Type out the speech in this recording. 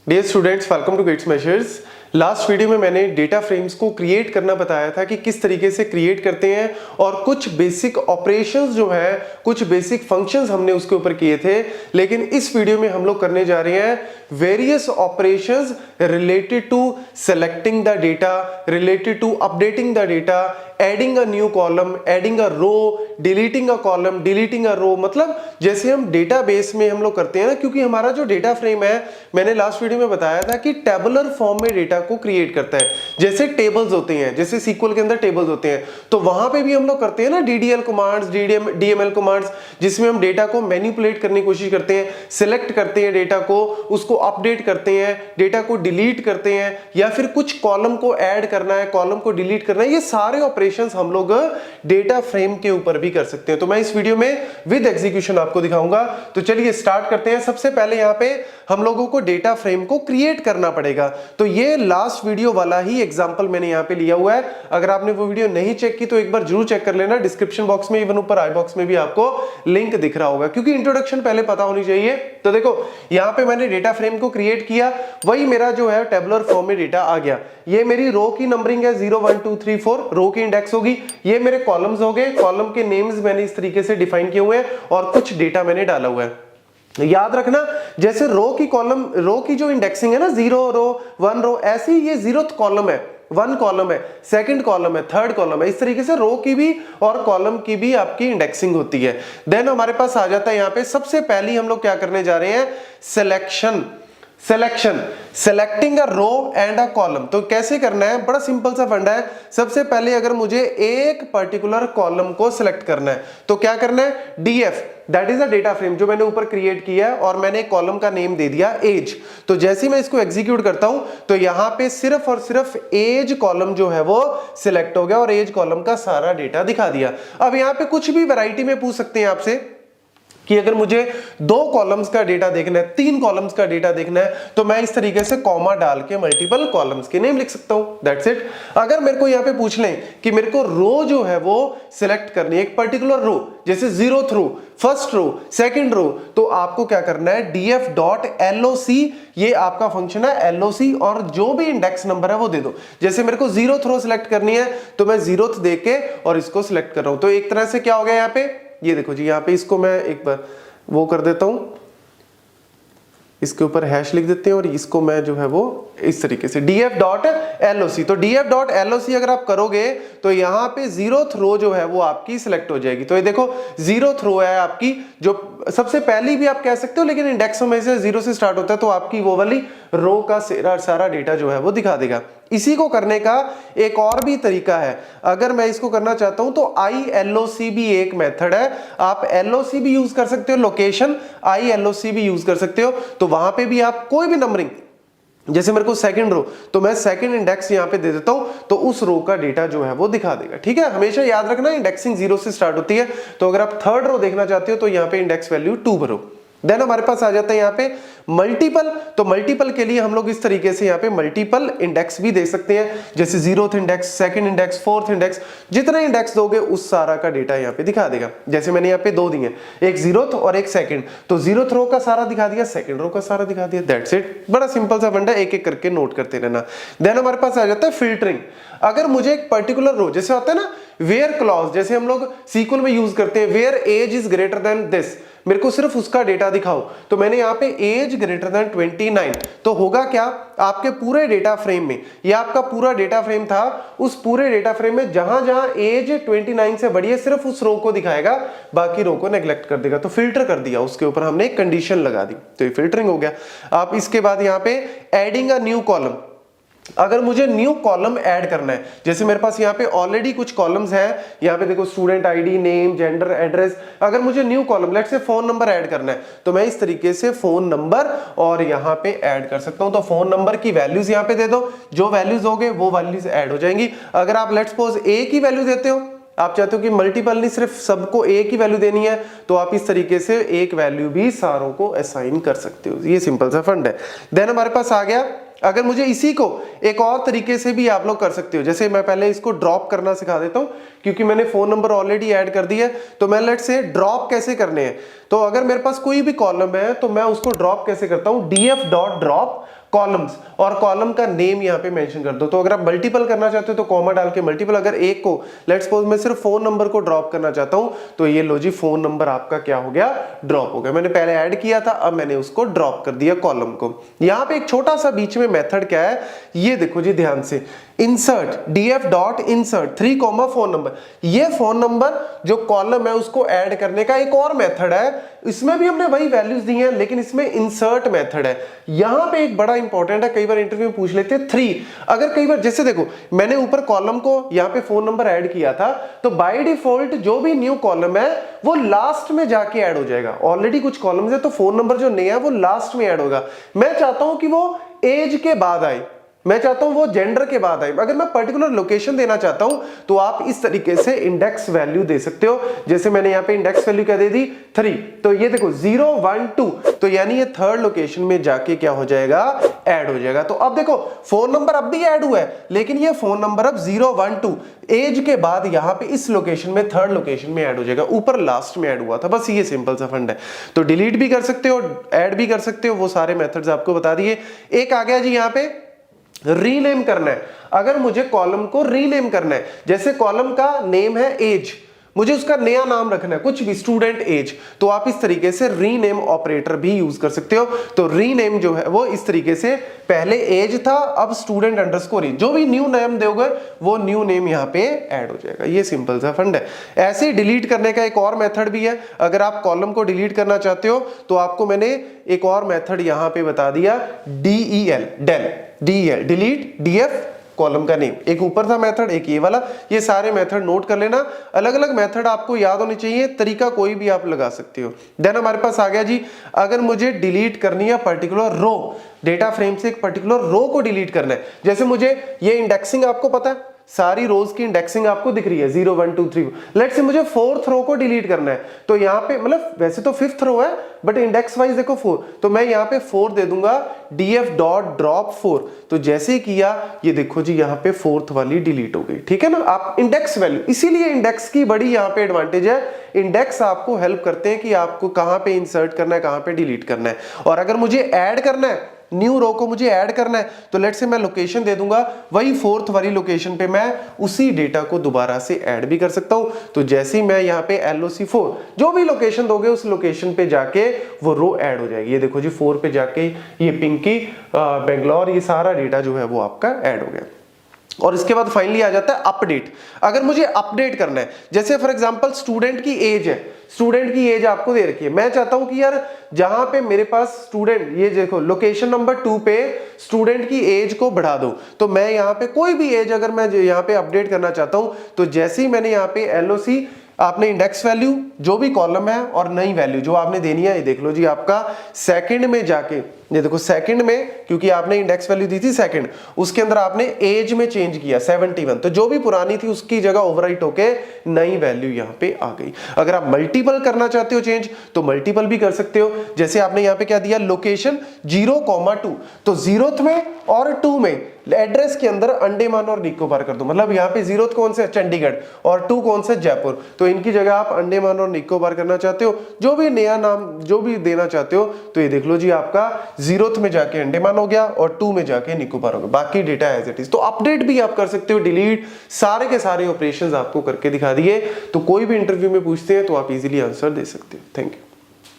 Dear students, welcome to Gate Smashers. Last video में मैंने data frames को create करना बताया था कि किस तरीके से क्रिएट करते हैं और कुछ बेसिक ऑपरेशंस जो है, कुछ बेसिक फंक्शंस हमने उसके ऊपर किए थे। लेकिन इस वीडियो में हम लोग करने जा रहे हैं various operations related to selecting the data, related to updating the data, adding a new column, adding a row, deleting a column, deleting a row. मतलब जैसे हम डेटाबेस में हम लोग करते हैं ना, क्योंकि हमारा जो डेटा फ्रेम है, मैंने लास्ट वीडियो में बताया था कि टेबुलर फॉर्म में डेटा को क्रिएट करता है। जैसे टेबल्स होते हैं, जैसे सीक्वल के अंदर टेबल्स होते हैं, तो वहां पे भी हम लोग करते हैं ना डीडीएल कमांड्स, डीएमएल कमांड्स, जिसमें हम डेटा को मैनिपुलेट करने की कोशिश करते हैं, सिलेक्ट करते हैं डेटा को, उसको अपडेट करते हैं, डेटा को डिलीट करते हैं, या फिर कुछ कॉलम को ऐड करना है, कॉलम को डिलीट करना है। ये सारे ऑपरेशंस हम लोग डेटा फ्रेम के ऊपर भी कर सकते हैं। तो मैं इस वीडियो में विद एग्जीक्यूशन आपको दिखाऊंगा। तो चलिए स्टार्ट करते हैं। सबसे पहले यहां पे हम लोगों को डेटा फ्रेम को क्रिएट करना पड़ेगा। तो ये लास्ट वीडियो वाला ही एग्जांपल मैंने यहां पे लिया हुआ है। अगर आपने वो वीडियो नहीं चेक की तो एक बार जरूर चेक कर लेना। डिस्क्रिप्शन बॉक्स में, इवन ऊपर आई बॉक्स में भी आपको लिंक दिख रहा होगा, क्योंकि इंट्रोडक्शन पहले पता होनी चाहिए। तो देखो यहां पे मैंने डेटा फ्रेम को क्रिएट किया, वही मेरा जो है टेबुलर फॉर्म में डेटा आ गया। ये मेरी रो की नंबरिंग है 0 1 2 3 4, रो की इंडेक्स होगी। ये मेरे कॉलम्स हो गए, कॉलम के नेम्स मैंने इस तरीके से डिफाइन किए हुए हैं और कुछ डेटा मैंने डाला हुआ है। याद रखना, जैसे रो की जो इंडेक्सिंग है ना, 0 रो 1 रो, ऐसे ही ये 0th कॉलम है, 1 कॉलम है, 2nd कॉलम है, 3rd कॉलम है। इस तरीके से रो की भी और कॉलम की भी आपकी इंडेक्सिंग होती है। देन हमारे पास आ जाता है यहाँ पे, सबसे पहली हम लोग क्या करने जा रहे हैं, selecting a row and a column. तो कैसे करना है, बड़ा सिंपल सा फंडा है। सबसे पहले अगर मुझे एक पर्टिकुलर कॉलम को सिलेक्ट करना है तो क्या करना है, DF, that is a data frame जो मैंने ऊपर क्रिएट किया है, और मैंने एक कॉलम का नेम दे दिया एज। तो जैसे ही मैं इसको एग्जीक्यूट करता हूं तो यहां पे सिर्फ और सिर्फ एज कॉलम जो है वो सिलेक्ट हो गया और एज कॉलम का सारा डेटा दिखा दिया। अब यहां पे कुछ भी वैरायटी में पूछ सकते हैं आपसे कि अगर मुझे 2 कॉलम्स का डेटा देखना है, 3 कॉलम्स का डेटा देखना है, तो मैं इस तरीके से कॉमा डाल के मल्टीपल कॉलम्स के नेम लिख सकता हूं। That's it. अगर मेरे को यहां पे पूछ लें कि मेरे को रो जो है वो सिलेक्ट करनी है, एक पर्टिकुलर रो, जैसे 0th रो, 1st रो, 2nd रो, तो आपको क्या करना है, df.loc, ये आपका फंक्शन है loc, और जो भी इंडेक्स नंबर है वो दे दो। जैसे मेरे को 0th रो सिलेक्ट करनी है तो मैं 0th दे के और इसको सिलेक्ट कर रहा हूं। तो एक तरह से क्या हो गया यहाँ पे, ये देखो जी, यहाँ पे इसको मैं एक बार वो कर देता हूं, इसके ऊपर हैश लिख देते हैं और इसको मैं जो है वो इस तरीके से df.loc। तो df.loc अगर आप करोगे तो यहाँ पे 0th रो जो है वो आपकी सिलेक्ट हो जाएगी। तो ये देखो 0th रो है आपकी, जो सबसे पहली भी आप कह सकते हो, लेकिन इंडेक्स में से 0 से स्टार्ट होता है, तो आपकी वो वाली रो का सारा डेटा जो है वो दिखा देगा। इसी को करने का एक और भी तरीका है। अगर मैं इसको करना चाहता हूं तो ILOC भी एक मेथड है। आप LOC भी यूज कर सकते हो, लोकेशन ILOC भी यूज कर सकते हो। तो वहां पे भी आप कोई भी नंबरिंग, जैसे मेरे को 2nd रो, तो मैं 2nd इंडेक्स यहां पे दे देता हूं, तो उस रो का डेटा जो है वो दिखा देगा। ठीक है, हमेशा याद रखना इंडेक्सिंग 0 से स्टार्ट होती है। तो अगर आप 3rd रो देखना चाहते हो तो यहां पे इंडेक्स वैल्यू 2 भरो। देन हमारे पास आ जाता है यहाँ पे मल्टीपल। तो मल्टीपल के लिए हम लोग इस तरीके से यहाँ पे मल्टीपल इंडेक्स भी दे सकते हैं, जैसे 0th index, 2nd index, 4th index, जितना इंडेक्स दोगे उस सारा का डेटा यहाँ पे दिखा देगा। जैसे मैंने यहाँ पे 2 दिए, एक 0th और एक 2nd, तो 0th रो का सारा दिखा दिया, 2nd रो का सारा दिखा दिया। That's it. बड़ा सिंपल सा फंडा, एक एक करके नोट करते रहना। देन हमारे पास आ जाता है फिल्टरिंग। अगर मुझे एक पर्टिकुलर रो, जैसे होता है ना वेयर क्लॉज, जैसे हम लोग सीक्वल में यूज करते हैं, where age is greater than this, मेरे को सिर्फ उसका डेटा दिखाओ, तो मैंने यहाँ पे एज ग्रेटर देन 29, तो होगा क्या, आपके पूरे डेटा फ्रेम में, ये आपका पूरा डेटा फ्रेम था, उस पूरे डेटा फ्रेम में जहां जहां एज 29 से बड़ी है सिर्फ उस रो को दिखाएगा, बाकी रो को नेग्लेक्ट कर देगा। तो फिल्टर कर दिया, उसके ऊपर हमने एक कंडीशन लगा दी, तो ये फिल्टरिंग हो गया। आप इसके बाद यहाँ पे एडिंग अ न्यू कॉलम, अगर मुझे न्यू कॉलम ऐड करना है, जैसे मेरे पास यहाँ पे ऑलरेडी कुछ कॉलम्स हैं, यहाँ पे देखो student ID, name, gender, address, अगर मुझे new column, let's say phone number add करना है, तो मैं इस तरीके से फोन नंबर और यहाँ पे ऐड कर सकता हूँ। तो फोन नंबर की वैल्यूज यहाँ पे दे दो, जो वैल्यूज होंगे वो वैल्यूज ऐड हो जाएंगी। अगर आप लेट्स सपोज एक ही वैल्यू देते हो, आप चाहते हो कि मल्टीपल नहीं, सिर्फ सबको एक ही वैल्यू देनी है, तो आप इस तरीके से एक वैल्यू भी सारों को असाइन कर सकते हो। ये सिंपल सा फंड है। देन हमारे पास आ गया, अगर मुझे इसी को एक और तरीके से भी आप लोग कर सकते हो, जैसे मैं पहले इसको ड्रॉप करना सिखा देता हूं, क्योंकि मैंने फोन नंबर ऑलरेडी ऐड कर दिया है। तो मैं लेट्स से ड्रॉप कैसे करने हैं, तो अगर मेरे पास कोई भी कॉलम है तो मैं उसको ड्रॉप कैसे करता हूं, df.drop कॉलम्स और कॉलम का नेम यहाँ पे मेंशन कर दो। तो अगर आप मल्टीपल करना चाहते हो तो कॉमा डाल के मल्टीपल, अगर एक को लेट्स सपोज मैं सिर्फ फोन नंबर को ड्रॉप करना चाहता हूं तो ये लो जी फोन नंबर आपका क्या हो गया, ड्रॉप हो गया। मैंने पहले ऐड किया था, अब मैंने उसको ड्रॉप कर दिया कॉलम को। यहां पे एक छोटा सा बीच में मेथड क्या है ये देखो जी ध्यान से, insert df dot insert 3 phone number. ये फोन नंबर जो कॉलम है उसको ऐड करने का एक और मेथड है, इसमें भी हमने वही वैल्यूज दी हैं लेकिन इसमें इंसर्ट मेथड है। यहां पे एक बड़ा इंपॉर्टेंट है, कई बार इंटरव्यू में पूछ लेते हैं 3, अगर कई बार जैसे देखो मैंने ऊपर कॉलम को यहां पे फोन नंबर ऐड किया था तो बाय डिफॉल्ट जो भी न्यू कॉलम है वो लास्ट में जाके ऐड हो जाएगा। ऑलरेडी कुछ कॉलम्स है तो फोन नंबर जो नया है वो लास्ट में ऐड होगा। मैं चाहता हूं कि वो एज के बाद आए, मैं चाहता हूं वो जेंडर के बाद आए। अगर मैं पर्टिकुलर लोकेशन देना चाहता हूं तो आप इस तरीके से इंडेक्स वैल्यू दे सकते हो। जैसे मैंने यहां पे इंडेक्स वैल्यू क्या दे दी 3, तो ये देखो 0 1 2, तो यानी ये थर्ड लोकेशन में जाके क्या हो जाएगा, ऐड हो जाएगा। तो अब देखो फोन नंबर अब भी ऐड हुआ है लेकिन ये फोन नंबर अब 0 1 2 एज के बाद यहां पे इस लोकेशन में थर्ड लोकेशन में ऐड हो जाएगा, ऊपर लास्ट में ऐड हुआ था। बस ये सिंपल सा फंड है। तो डिलीट भी कर सकते हो, ऐड भी कर सकते हो, वो सारे मेथड्स आपको बता दिए। एक आ गया जी यहां पे रीनेम करना है। अगर मुझे कॉलम को रीनेम करना है, जैसे कॉलम का नेम है एज, मुझे उसका नया नाम रखना है, कुछ भी स्टूडेंट एज, तो आप इस तरीके से रीनेम ऑपरेटर भी यूज कर सकते हो। तो रीनेम जो है वो इस तरीके से, पहले एज था अब स्टूडेंट अंडरस्कोर एज, जो भी न्यू नेम दोगे वो न्यू नेम यहाँ पे ऐड हो जाएगा। ये सिंपल सा फंड है। ऐसे ही डिलीट करने का एक और मेथड भी है। अगर आप कॉलम को डिलीट करना चाहते हो तो आपको मैंने एक और मेथड यहाँ पे बता दिया, DEL डिलीट DF कॉलम का नेम। एक ऊपर था मेथड, एक ये वाला। ये सारे मेथड नोट कर लेना, अलग अलग मेथड आपको याद होने चाहिए, तरीका कोई भी आप लगा सकते हो। देन हमारे पास आ गया जी, अगर मुझे डिलीट करनी है पर्टिकुलर रो, डेटा फ्रेम से एक पर्टिकुलर रो को डिलीट करना है, जैसे मुझे ये इंडेक्सिंग आपको पता है, सारी रोज की इंडेक्सिंग आपको दिख रही है 0 1 2 3। लेट्स से मुझे 4th रो को डिलीट करना है, तो यहाँ पे मतलब वैसे तो 5th रो है बट इंडेक्स वाइज देखो 4, तो मैं यहाँ पे 4 दे दूंगा df डॉट ड्रॉप 4। तो जैसे ही किया ये देखो जी यहाँ पे 4th वाली डिलीट हो गई। ठीक है ना, आप इंडेक्स वैल्यू, इसीलिए इंडेक्स की बड़ी यहाँ पे एडवांटेज है। इंडेक्स आपको हेल्प करते हैं कि आपको कहां पे इंसर्ट करना है, कहां पे डिलीट करना है। और अगर मुझे ऐड करना है, न्यू रो को मुझे ऐड करना है, तो लेट्स से मैं लोकेशन दे दूंगा, वही 4th वाली लोकेशन पे मैं उसी डेटा को दोबारा से ऐड भी कर सकता हूं। तो जैसे ही मैं यहाँ पे LOC4 जो भी लोकेशन दोगे उस लोकेशन पे जाके वो रो ऐड हो जाएगी। ये देखो जी 4 पे जाके ये पिंकी बेंगलोर, ये सारा डेटा जो है वो आपका ऐड हो गया। और इसके बाद फाइनली आ जाता है अपडेट। अगर मुझे अपडेट करना है, जैसे फॉर एग्जांपल स्टूडेंट की एज है, स्टूडेंट की एज आपको दे रखी है, मैं चाहता हूं कि यार जहां पे मेरे पास स्टूडेंट, ये देखो लोकेशन नंबर 2 पे स्टूडेंट की एज को बढ़ा दो, तो मैं यहां पे कोई भी एज अगर मैं यहां पे अपडेट करना चाहता हूं, तो जैसे ही मैंने यहां पे LOC, आपने इंडेक्स वैल्यू जो भी कॉलम है और नई वैल्यू जो आपने देनी है, ये देख लो जी आपका सेकंड में जाके, ये देखो सेकंड में, क्योंकि आपने इंडेक्स वैल्यू दी थी सेकंड, उसके अंदर आपने एज में चेंज किया 71, तो जो भी पुरानी थी उसकी जगह ओवरराइट होके नई वैल्यू यहां पे आ गई। अगर आप मल्टीपल करना चाहते हो चेंज तो मल्टीपल भी कर सकते हो। जैसे आपने यहां पे क्या दिया, लोकेशन 0,2, तो 0th में और 2 में एड्रेस के अंदर अंडमान और निकोबार कर दो, मतलब यहाँ पे 0th कौन से, चंडीगढ़, और 2 कौन से, जयपुर, तो इनकी जगह आप अंडमान और निकोबार करना चाहते हो, जो भी नया नाम जो भी देना चाहते हो, तो ये देख लो जी आपका 0th में जाके अंडमान हो गया और 2 में जाके निकोबार हो गया, बाकी डेटा एज इट इज। तो अपडेट भी आप कर सकते हो, डिलीट, सारे के सारे ऑपरेशंस आपको करके दिखा दिए। तो कोई भी इंटरव्यू में पूछते हैं तो आप इजीली आंसर दे सकते हो। Thank you.